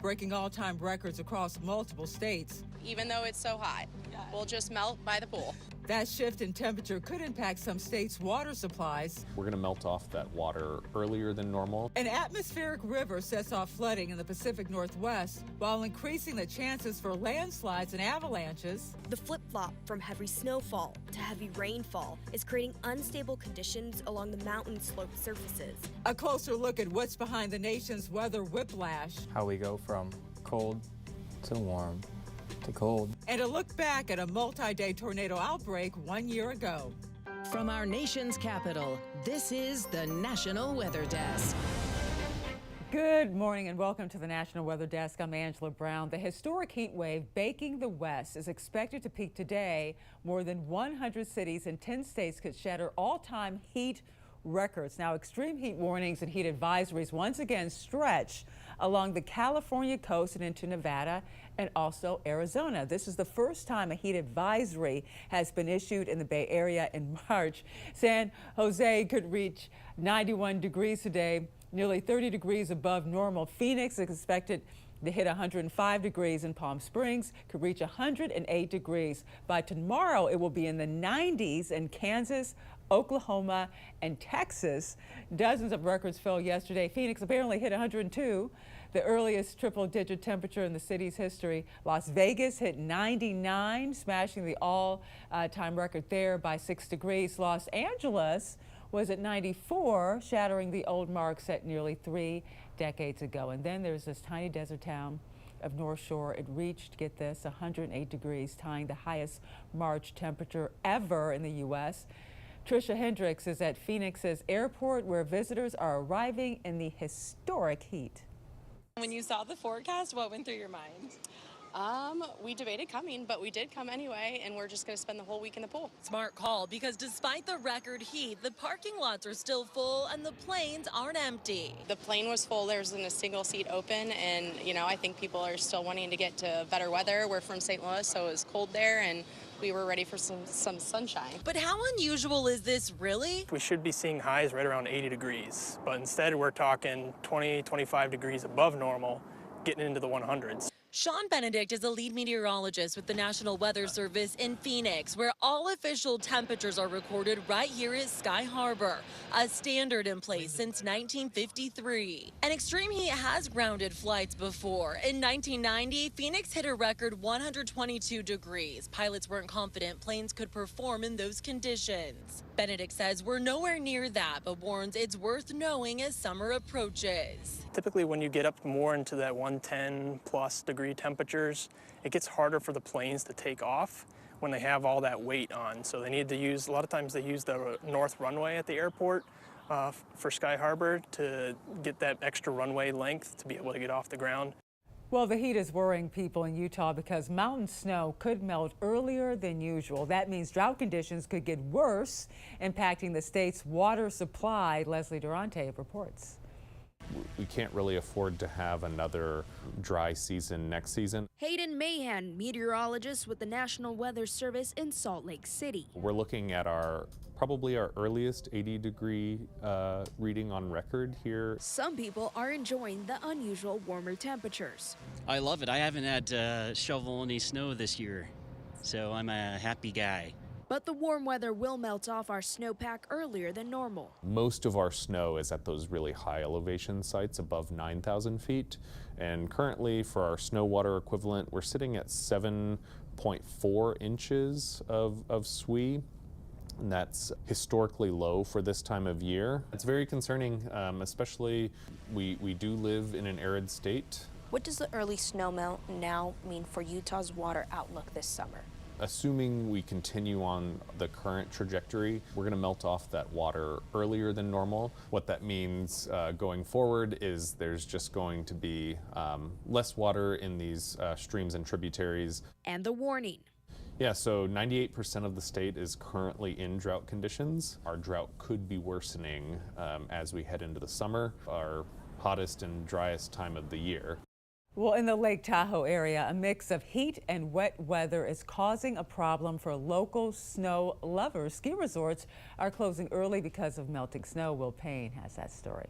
breaking all-time records across multiple states. Even though it's so hot, we'll just melt by the pool. That shift in temperature could impact some states' water supplies. We're going to melt off that water earlier than normal. An atmospheric river sets off flooding in the Pacific Northwest while increasing the chances for landslides and avalanches. The flip-flop from heavy snowfall to heavy rainfall is creating unstable conditions along the mountain slope surfaces. A closer look at what's behind the nation's weather whiplash. How we go from cold to warm to cold. And a look back at a multi-day tornado outbreak 1 year ago. From our nation's capital, this is the National Weather Desk. Good morning and welcome to the National Weather Desk. I'm Angela Brown. The historic heat wave baking the West is expected to peak today. More than 100 cities in 10 states could shatter all-time heat records. Now, extreme heat warnings and heat advisories once again stretch along the California coast and into Nevada and also Arizona. This is the first time a heat advisory has been issued in the Bay Area in March. San Jose could reach 91 degrees today, nearly 30 degrees above normal. Phoenix is expected to hit 105 degrees, and Palm Springs could reach 108 degrees. By tomorrow, it will be in the 90s in Kansas, Oklahoma, and Texas. Dozens of records fell yesterday. Phoenix apparently hit 102, the earliest triple-digit temperature in the city's history. Las Vegas hit 99, smashing the all-time record there by 6 degrees. Los Angeles was at 94, shattering the old mark set nearly 3 decades ago. And then there's this tiny desert town of North Shore. It reached, get this, 108 degrees, tying the highest March temperature ever in the U.S. Trisha Hendricks is at Phoenix's airport, where visitors are arriving in the historic heat. When you saw the forecast, what went through your mind? We debated coming, but we did come anyway, and we're just going to spend the whole week in the pool. Smart call, because despite the record heat, the parking lots are still full and the planes aren't empty. The plane was full. There wasn't a single seat open, and, you know, I think people are still wanting to get to better weather. We're from St. Louis, so it was cold there, and we were ready for some sunshine. But how unusual is this, really? We should be seeing highs right around 80 degrees, but instead we're talking 20, 25 degrees above normal, getting into the 100s. Sean Benedict is a lead meteorologist with the National Weather Service in Phoenix, where all official temperatures are recorded right here at Sky Harbor, a standard in place since 1953. And extreme heat has grounded flights before. In 1990, Phoenix hit a record 122 degrees. Pilots weren't confident planes could perform in those conditions. Benedict says we're nowhere near that, but warns it's worth knowing as summer approaches. Typically when you get up more into that 110 plus degree temperatures, it gets harder for the planes to take off when they have all that weight on. So they need to use, a lot of times they use the north runway at the airport for Sky Harbor to get that extra runway length to be able to get off the ground. Well, the heat is worrying people in Utah because mountain snow could melt earlier than usual. That means drought conditions could get worse, impacting the state's water supply. Leslie Durante reports. We can't really afford to have another dry season next season. Hayden Mahan, meteorologist with the National Weather Service in Salt Lake City. We're looking at probably our earliest 80-degree reading on record here. Some people are enjoying the unusual warmer temperatures. I love it. I haven't had to shovel any snow this year, so I'm a happy guy. But the warm weather will melt off our snowpack earlier than normal. Most of our snow is at those really high elevation sites above 9,000 feet. And currently for our snow water equivalent, we're sitting at 7.4 inches of SWE. And that's historically low for this time of year. It's very concerning, especially we do live in an arid state. What does the early snow melt now mean for Utah's water outlook this summer? Assuming we continue on the current trajectory, we're going to melt off that water earlier than normal. What that means going forward is there's just going to be less water in these streams and tributaries. And the warning. Yeah, so 98% of the state is currently in drought conditions. Our drought could be worsening as we head into the summer, our hottest and driest time of the year. Well, in the Lake Tahoe area, a mix of heat and wet weather is causing a problem for local snow lovers. Ski resorts are closing early because of melting snow. Will Payne has that story.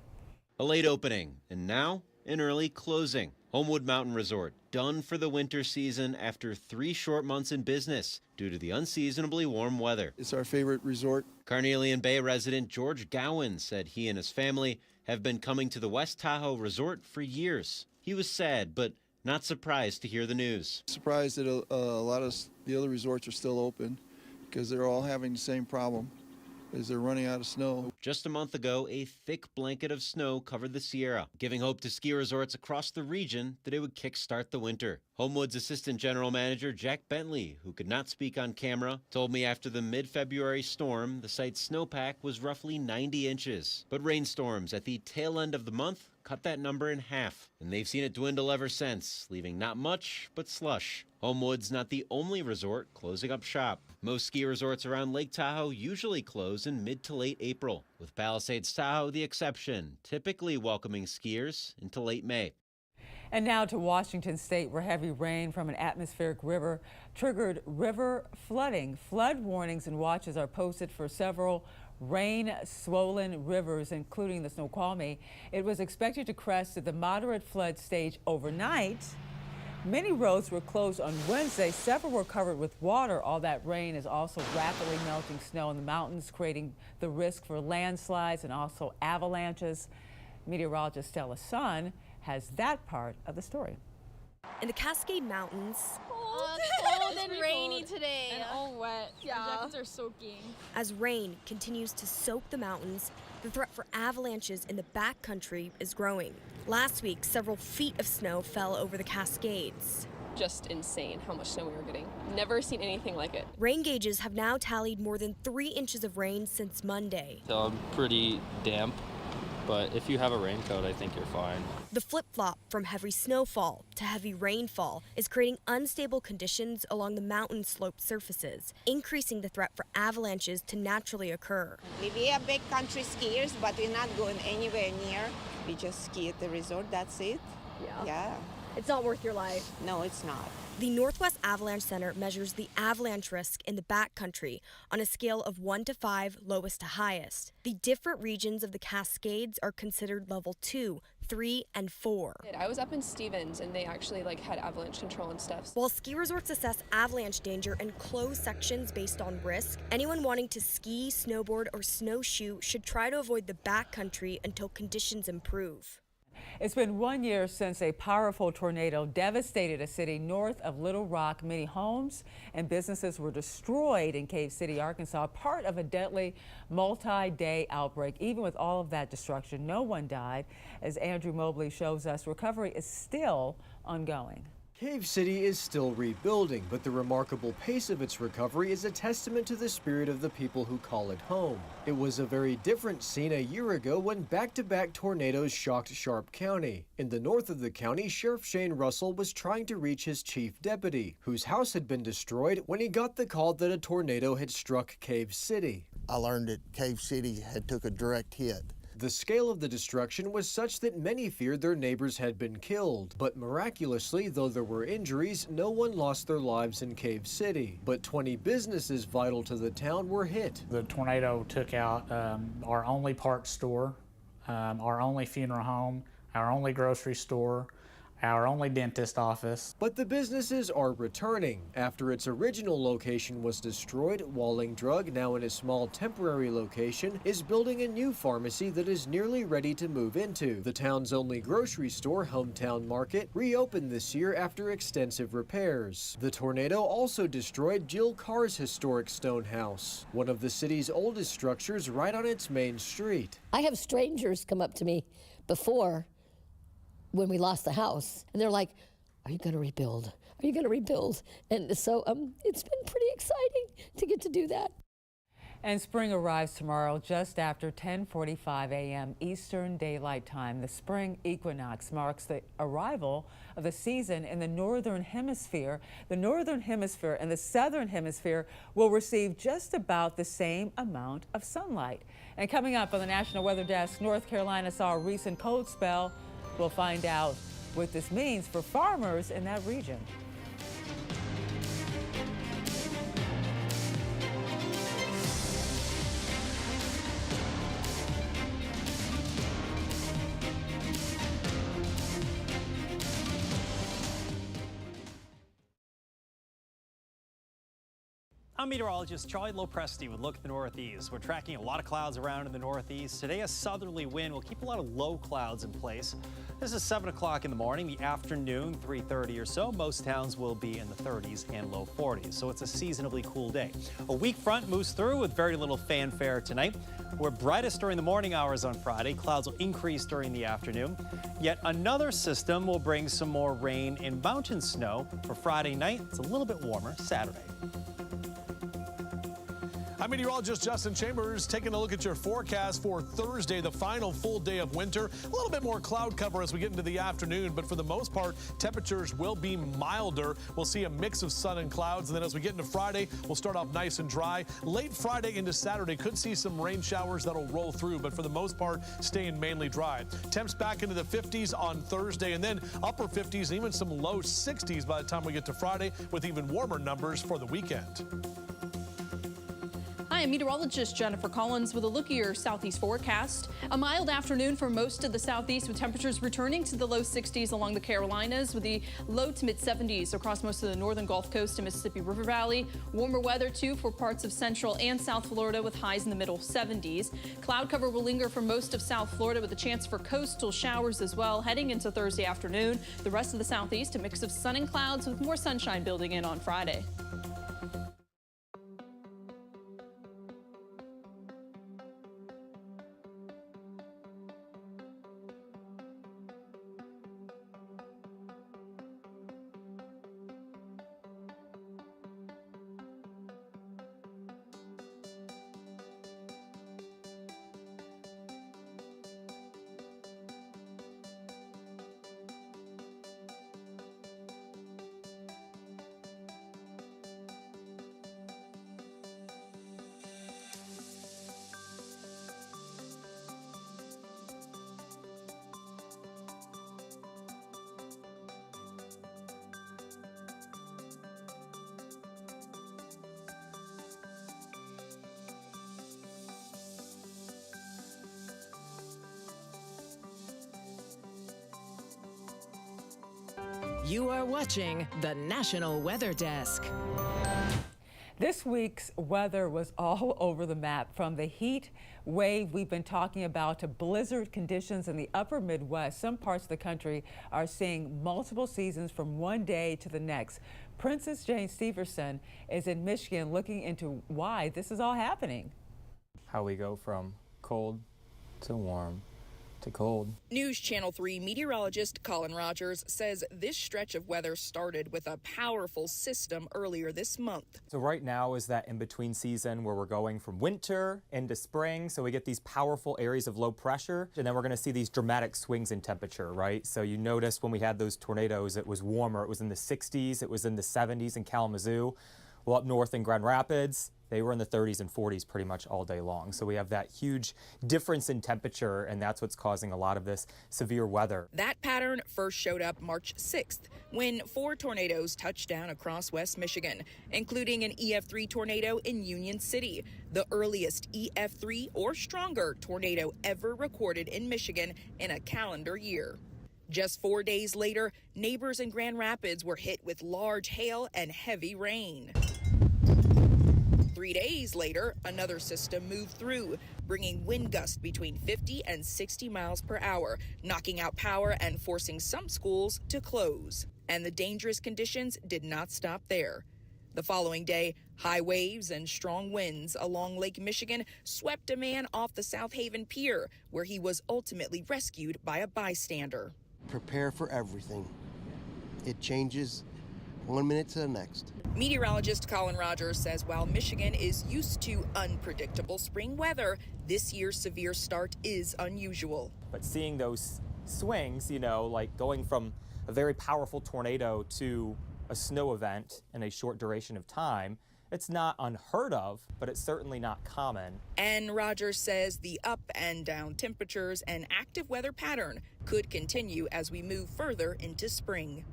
A late opening and now an early closing. Homewood Mountain Resort, done for the winter season after 3 short months in business due to the unseasonably warm weather. It's our favorite resort. Carnelian Bay resident George Gowan said he and his family have been coming to the West Tahoe Resort for years. He was sad, but not surprised to hear the news. Surprised that a lot of the other resorts are still open because they're all having the same problem, as they're running out of snow. Just a month ago, a thick blanket of snow covered the Sierra, giving hope to ski resorts across the region that it would kickstart the winter. Homewood's assistant general manager, Jack Bentley, who could not speak on camera, told me after the mid-February storm, the site's snowpack was roughly 90 inches. But rainstorms at the tail end of the month cut that number in half, and they've seen it dwindle ever since, leaving not much but slush. Homewood's not the only resort closing up shop. Most ski resorts around Lake Tahoe usually close in mid to late April, with Palisades Tahoe the exception, typically welcoming skiers into late May. And now to Washington State, where heavy rain from an atmospheric river triggered river flooding. Flood warnings and watches are posted for several rain-swollen rivers, including the Snoqualmie. It was expected to crest at the moderate flood stage overnight. Many roads were closed on Wednesday. Several were covered with water. All that rain is also rapidly melting snow in the mountains, creating the risk for landslides and also avalanches. Meteorologist Stella Sun has that part of the story. In the Cascade Mountains, cold and rainy today. And all wet. Yeah. Our jackets are soaking. as rain continues to soak the mountains, the threat for avalanches in the backcountry is growing. Last week, several feet of snow fell over the Cascades. Just insane how much snow we were getting. Never seen anything like it. Rain gauges have now tallied more than 3 inches of rain since Monday. So I'm pretty damp, but if you have a raincoat, I think you're fine. The flip-flop from heavy snowfall to heavy rainfall is creating unstable conditions along the mountain slope surfaces, increasing the threat for avalanches to naturally occur. We are big country skiers, but we're not going anywhere near. We just ski at the resort, that's it. Yeah. It's not worth your life. No, it's not. The Northwest Avalanche Center measures the avalanche risk in the backcountry on a scale of 1 to 5, lowest to highest. The different regions of the Cascades are considered level 2, 3, and 4. I was up in Stevens and they actually had avalanche control and stuff. While ski resorts assess avalanche danger and close sections based on risk, anyone wanting to ski, snowboard, or snowshoe should try to avoid the backcountry until conditions improve. It's been 1 year since a powerful tornado devastated a city north of Little Rock. Many homes and businesses were destroyed in Cave City, Arkansas, part of a deadly multi-day outbreak. Even with all of that destruction, no one died. As Andrew Mobley shows us, recovery is still ongoing. Cave City is still rebuilding, but the remarkable pace of its recovery is a testament to the spirit of the people who call it home. It was a very different scene a year ago when back-to-back tornadoes shocked Sharp County. In the north of the county, Sheriff Shane Russell was trying to reach his chief deputy, whose house had been destroyed, when he got the call that a tornado had struck Cave City. I learned that Cave City had took a direct hit. The scale of the destruction was such that many feared their neighbors had been killed. But miraculously, though there were injuries, no one lost their lives in Cave City. But 20 businesses vital to the town were hit. The tornado took out our only parts store, our only funeral home, our only grocery store, our only dentist office. But the businesses are returning. After its original location was destroyed, Walling Drug, now in a small temporary location, is building a new pharmacy that is nearly ready to move into. The town's only grocery store, Hometown Market, reopened this year after extensive repairs. The tornado also destroyed Jill Carr's historic stone house, one of the city's oldest structures right on its main street. I have strangers come up to me before when we lost the house, and they're like, are you going to rebuild? Are you going to rebuild? And so it's been pretty exciting to get to do that. And spring arrives tomorrow just after 10:45 a.m. Eastern Daylight Time. The spring equinox marks the arrival of the season in the Northern Hemisphere. The Northern Hemisphere and the Southern Hemisphere will receive just about the same amount of sunlight. And coming up on the National Weather Desk, North Carolina saw a recent cold spell. We'll find out what this means for farmers in that region. I'm meteorologist Charlie Lopresti with Look at the Northeast. We're tracking a lot of clouds around in the Northeast. Today, a southerly wind will keep a lot of low clouds in place. This is 7 o'clock in the morning. The afternoon, 3:30 or so, most towns will be in the 30s and low 40s, so it's a seasonably cool day. A weak front moves through with very little fanfare tonight. We're brightest during the morning hours on Friday. Clouds will increase during the afternoon. Yet another system will bring some more rain and mountain snow for Friday night. It's a little bit warmer Saturday. I'm meteorologist Justin Chambers taking a look at your forecast for Thursday, the final full day of winter. A little bit more cloud cover as we get into the afternoon, but for the most part, temperatures will be milder. We'll see a mix of sun and clouds, and then as we get into Friday, we'll start off nice and dry. Late Friday into Saturday, could see some rain showers that'll roll through, but for the most part, staying mainly dry. Temps back into the 50s on Thursday, and then upper 50s and even some low 60s by the time we get to Friday, with even warmer numbers for the weekend. Hi, I'm meteorologist Jennifer Collins with a look at your southeast forecast. A mild afternoon for most of the southeast with temperatures returning to the low 60s along the Carolinas with the low to mid 70s across most of the northern Gulf Coast and Mississippi River Valley. Warmer weather too for parts of central and South Florida with highs in the middle 70s. Cloud cover will linger for most of South Florida with a chance for coastal showers as well heading into Thursday afternoon. The rest of the southeast, a mix of sun and clouds with more sunshine building in on Friday. You are watching the National Weather Desk. This week's weather was all over the map, from the heat wave we've been talking about to blizzard conditions in the upper Midwest. Some parts of the country are seeing multiple seasons from one day to the next. Princess Jane Steverson is in Michigan looking into why this is all happening. How we go from cold to warm to cold. News Channel 3 meteorologist Colin Rogers says this stretch of weather started with a powerful system earlier this month. So right now is that in-between season where we're going from winter into spring. So we get these powerful areas of low pressure, and then we're going to see these dramatic swings in temperature, right? So you noticed when we had those tornadoes, it was warmer. It was in the 60s. It was in the 70s in Kalamazoo. Well, up north in Grand Rapids, they were in the 30s and 40s pretty much all day long. So we have that huge difference in temperature, and that's what's causing a lot of this severe weather. That pattern first showed up March 6th when 4 tornadoes touched down across West Michigan, including an EF3 tornado in Union City, the earliest EF3 or stronger tornado ever recorded in Michigan in a calendar year. Just 4 days later, neighbors in Grand Rapids were hit with large hail and heavy rain. 3 days later, another system moved through, bringing wind gusts between 50 and 60 miles per hour, knocking out power and forcing some schools to close. And the dangerous conditions did not stop there. The following day, high waves and strong winds along Lake Michigan swept a man off the South Haven Pier, where he was ultimately rescued by a bystander. Prepare for everything. It changes 1 minute to the next. Meteorologist Colin Rogers says while Michigan is used to unpredictable spring weather, this year's severe start is unusual. But seeing those swings, you know, like going from a very powerful tornado to a snow event in a short duration of time, it's not unheard of, but it's certainly not common. And Rogers says the up and down temperatures and active weather pattern could continue as we move further into spring.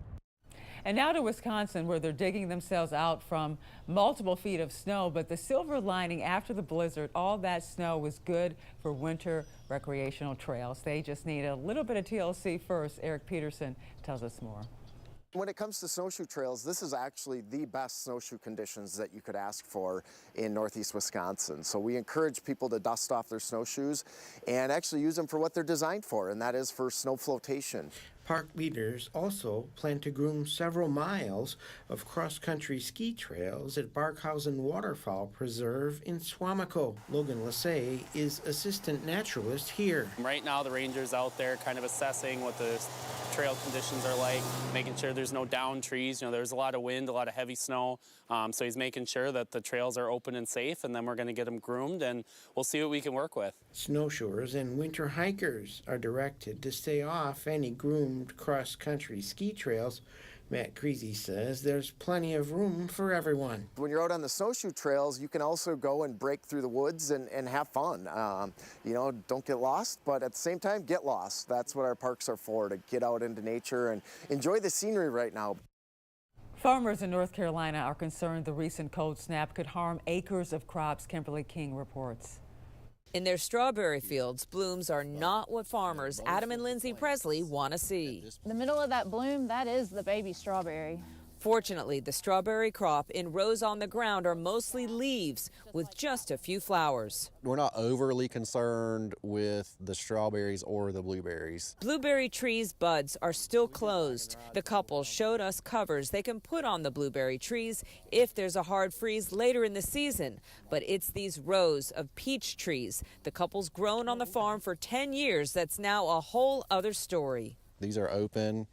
And now to Wisconsin, where they're digging themselves out from multiple feet of snow. But the silver lining after the blizzard, all that snow was good for winter recreational trails. They just need a little bit of TLC first. Eric Peterson tells us more. When it comes to snowshoe trails, this is actually the best snowshoe conditions that you could ask for in northeast Wisconsin. So we encourage people to dust off their snowshoes and actually use them for what they're designed for, and that is for snow flotation. Park leaders also plan to groom several miles of cross-country ski trails at Barkhausen Waterfowl Preserve in Swamico. Logan Lassay is assistant naturalist here. Right now the ranger's out there kind of assessing what the trail conditions are like, making sure there's no downed trees. You know, there's a lot of wind, a lot of heavy snow, so he's making sure that the trails are open and safe, and then we're going to get them groomed, and we'll see what we can work with. Snowshoers and winter hikers are directed to stay off any groomed cross-country ski trails. Matt Creasy says there's plenty of room for everyone. When you're out on the snowshoe trails, you can also go and break through the woods and have fun. You know, don't get lost, but at the same time, get lost. That's what our parks are for, to get out into nature and enjoy the scenery right now. Farmers in North Carolina are concerned the recent cold snap could harm acres of crops. Kimberly King reports. In their strawberry fields, blooms are not what farmers Adam and Lindsay Presley want to see. In the middle of that bloom, that is the baby strawberry. Fortunately, the strawberry crop in rows on the ground are mostly leaves with just a few flowers. We're not overly concerned with the strawberries or the blueberries. Blueberry trees' buds are still closed. The couple showed us covers they can put on the blueberry trees if there's a hard freeze later in the season. But it's these rows of peach trees the couple's grown on the farm for 10 years that's now a whole other story. These are open.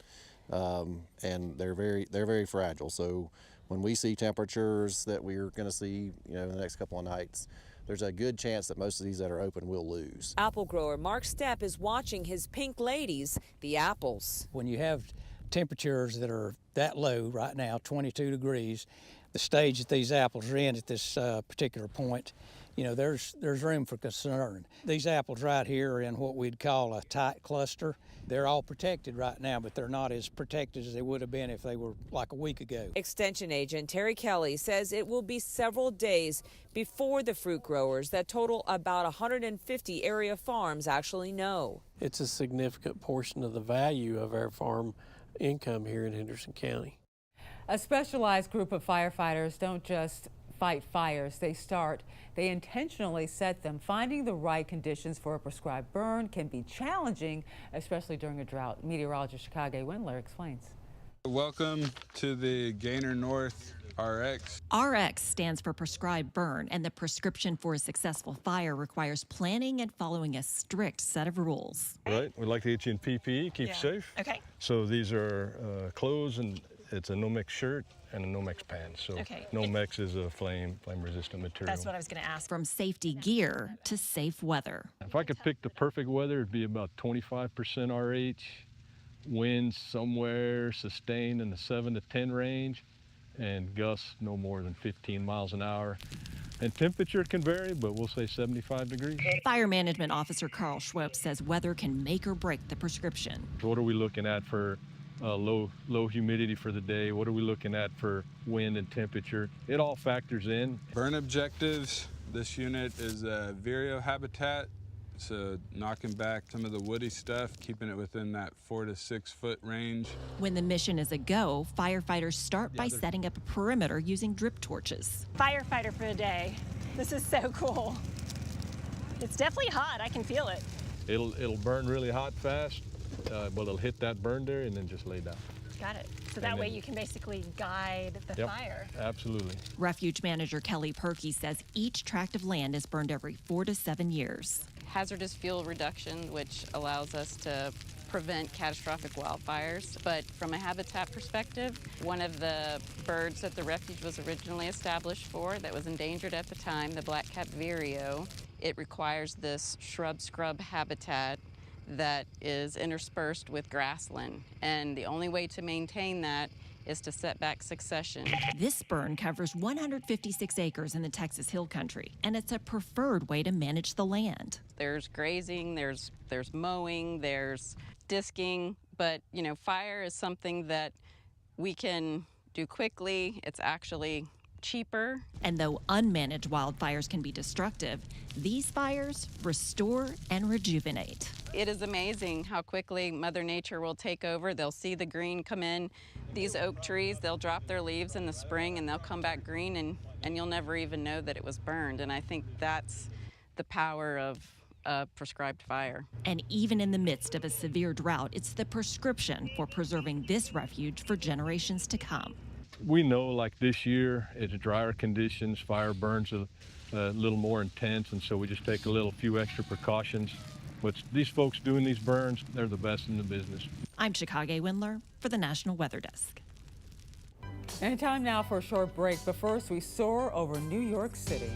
And they're very fragile. So when we see temperatures that we're going to see, in the next couple of nights, there's a good chance that most of these that are open will lose. Apple grower Mark Stepp is watching his pink ladies, the apples. When you have temperatures that are that low right now, 22 degrees, the stage that these apples are in at this particular point, there's room for concern. These apples right here are in what we'd call a tight cluster. They're all protected right now, but they're not as protected as they would have been if they were like a week ago. Extension agent Terry Kelly says it will be several days before the fruit growers that total about 150 area farms actually know. It's a significant portion of the value of our farm income here in Henderson County. A specialized group of firefighters don't just fight fires, they intentionally set them. Finding the right conditions for a prescribed burn can be challenging, especially during a drought. Meteorologist Chicago Windler explains. Welcome to the Gainer North RX. RX stands for prescribed burn, and the prescription for a successful fire requires planning and following a strict set of rules. Right, we'd like to get you in PPE, keep you safe. Okay. So these are clothes, and it's a no-mix shirt and a no-mix pants. So no-mix is a flame-resistant material. That's what I was going to ask. From safety gear to safe weather. If I could pick the perfect weather, it'd be about 25% RH, winds somewhere sustained in the 7 to 10 range, and gusts no more than 15 miles an hour. And temperature can vary, but we'll say 75 degrees. Fire Management Officer Carl Schwab says weather can make or break the prescription. What are we looking at for low humidity for the day? What are we looking at for wind and temperature? It all factors in. Burn objectives. This unit is a vireo habitat, so knocking back some of the woody stuff, keeping it within that 4 to 6 foot range. When the mission is a go, firefighters start by setting up a perimeter using drip torches. Firefighter for the day. This is so cool. It's definitely hot. I can feel it. It'll burn really hot fast, but it'll hit that burn there and then just lay down. Got it. So that way you can basically guide the fire. Absolutely. Refuge manager Kelly Perkey says each tract of land is burned every 4 to 7 years. Hazardous fuel reduction, which allows us to prevent catastrophic wildfires. But from a habitat perspective, one of the birds that the refuge was originally established for that was endangered at the time, the black-capped vireo, it requires this shrub-scrub habitat that is interspersed with grassland. And the only way to maintain that is to set back succession. This burn covers 156 acres in the Texas Hill Country, and it's a preferred way to manage the land. There's grazing, there's mowing, there's disking, but fire is something that we can do quickly. It's actually cheaper. And though unmanaged wildfires can be destructive, these fires restore and rejuvenate. It is amazing how quickly Mother Nature will take over. They'll see the green come in. These oak trees, they'll drop their leaves in the spring and they'll come back green, and you'll never even know that it was burned. And I think that's the power of a prescribed fire. And even in the midst of a severe drought, it's the prescription for preserving this refuge for generations to come. We know, like this year, it's drier conditions, fire burns a little more intense, and so we just take a few extra precautions. But these folks doing these burns, they're the best in the business. I'm Chicago Windler for the National Weather Desk. And time now for a short break, but first we soar over New York City.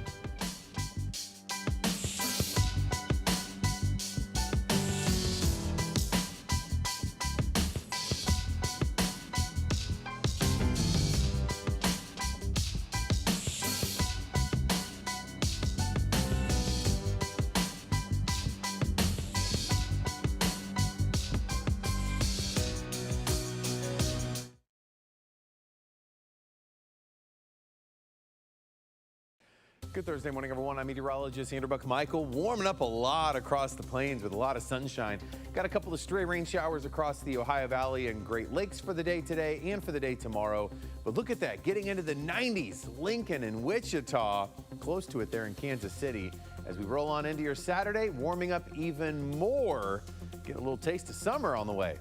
Good Thursday morning, everyone. I'm meteorologist Andrew Buck-Michael. Warming up a lot across the plains with a lot of sunshine. Got a couple of stray rain showers across the Ohio Valley and Great Lakes for the day today and for the day tomorrow. But look at that, getting into the 90s. Lincoln and Wichita, close to it there in Kansas City. As we roll on into your Saturday, warming up even more. Get a little taste of summer on the way.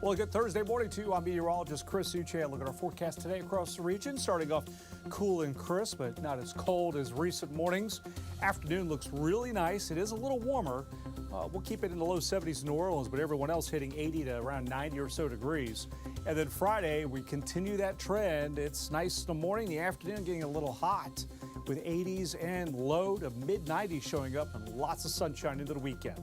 Well, good Thursday morning to you. I'm meteorologist Chris Uche. Look at our forecast today across the region. Starting off cool and crisp, but not as cold as recent mornings. Afternoon looks really nice. It is a little warmer. We'll keep it in the low 70s in New Orleans, but everyone else hitting 80 to around 90 or so degrees. And then Friday, we continue that trend. It's nice in the morning, the afternoon getting a little hot with 80s and low to mid 90s showing up and lots of sunshine into the weekend.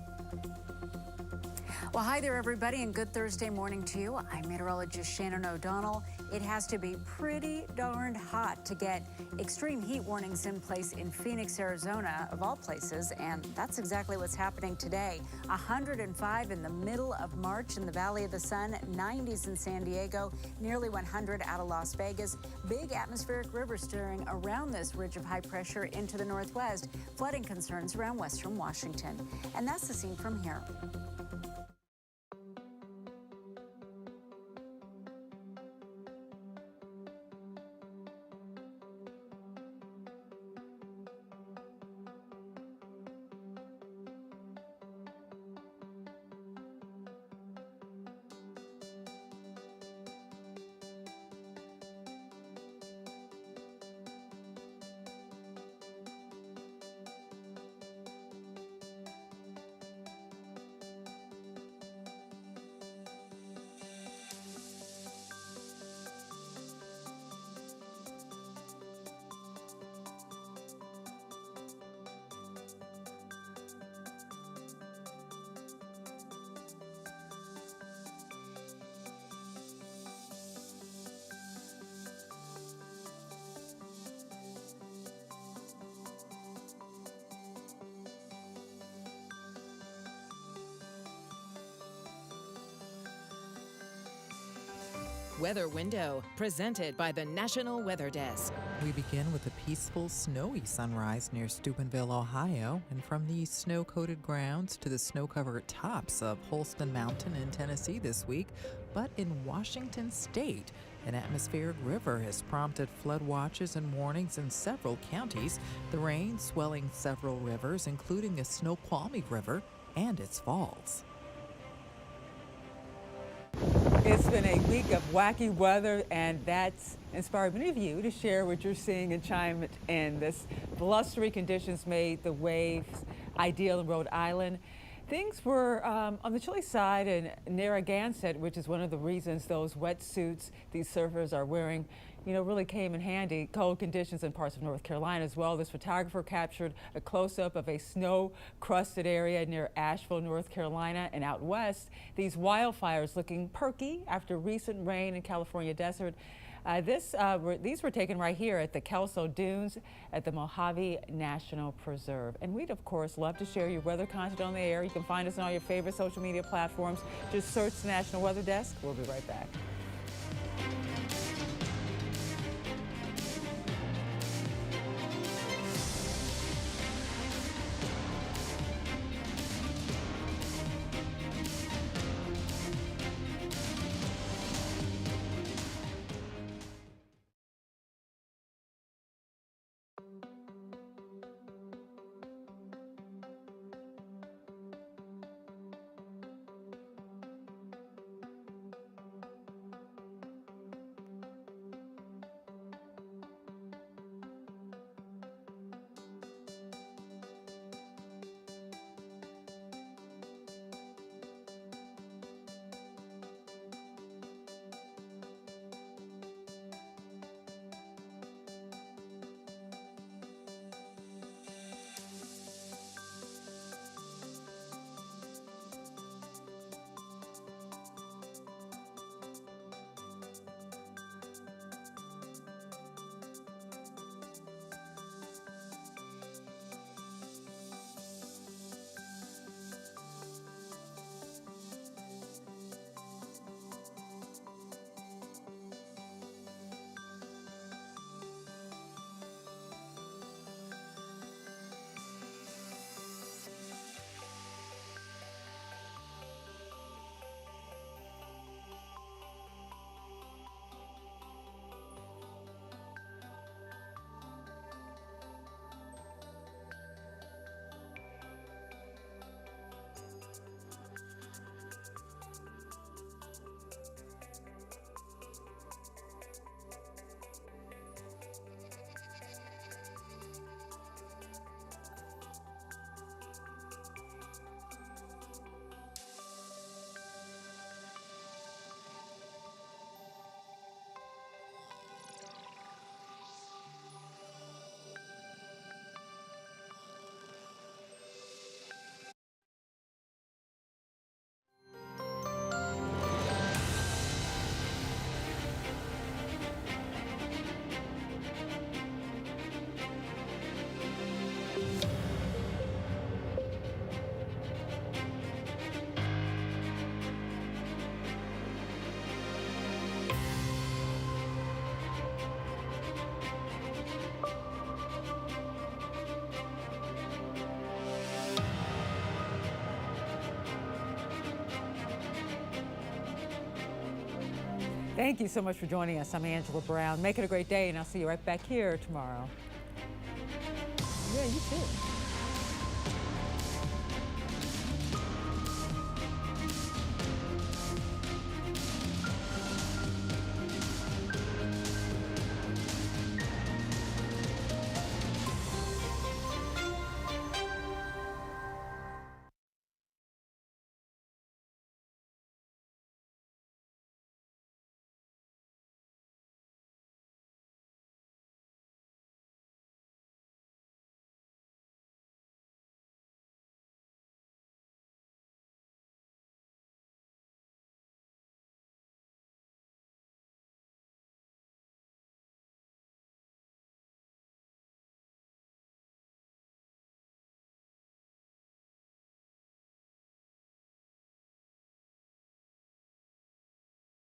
Well, hi there, everybody, and good Thursday morning to you. I'm meteorologist Shannon O'Donnell. It has to be pretty darned hot to get extreme heat warnings in place in Phoenix, Arizona, of all places, and that's exactly what's happening today. 105 in the middle of March in the Valley of the Sun, 90s in San Diego, nearly 100 out of Las Vegas. Big atmospheric river stirring around this ridge of high pressure into the northwest, flooding concerns around western Washington. And that's the scene from here. Weather Window, presented by the National Weather Desk. We begin with a peaceful, snowy sunrise near Steubenville, Ohio, and from the snow-coated grounds to the snow-covered tops of Holston Mountain in Tennessee this week. But in Washington state, an atmospheric river has prompted flood watches and warnings in several counties, the rain swelling several rivers, including the Snoqualmie River and its falls. It's been a week of wacky weather, and that's inspired many of you to share what you're seeing and chime in. This blustery conditions made the waves ideal in Rhode Island. Things were on the chilly side in Narragansett, which is one of the reasons those wetsuits these surfers are wearing, really came in handy. Cold conditions in parts of North Carolina as well. This photographer captured a close-up of a snow-crusted area near Asheville, North Carolina, and out west, these wildfires looking perky after recent rain in California desert. These were taken right here at the Kelso Dunes at the Mojave National Preserve. And we'd, of course, love to share your weather content on the air. You can find us on all your favorite social media platforms. Just search the National Weather Desk. We'll be right back. Thank you so much for joining us. I'm Angela Brown. Make it a great day, and I'll see you right back here tomorrow. Yeah, you too.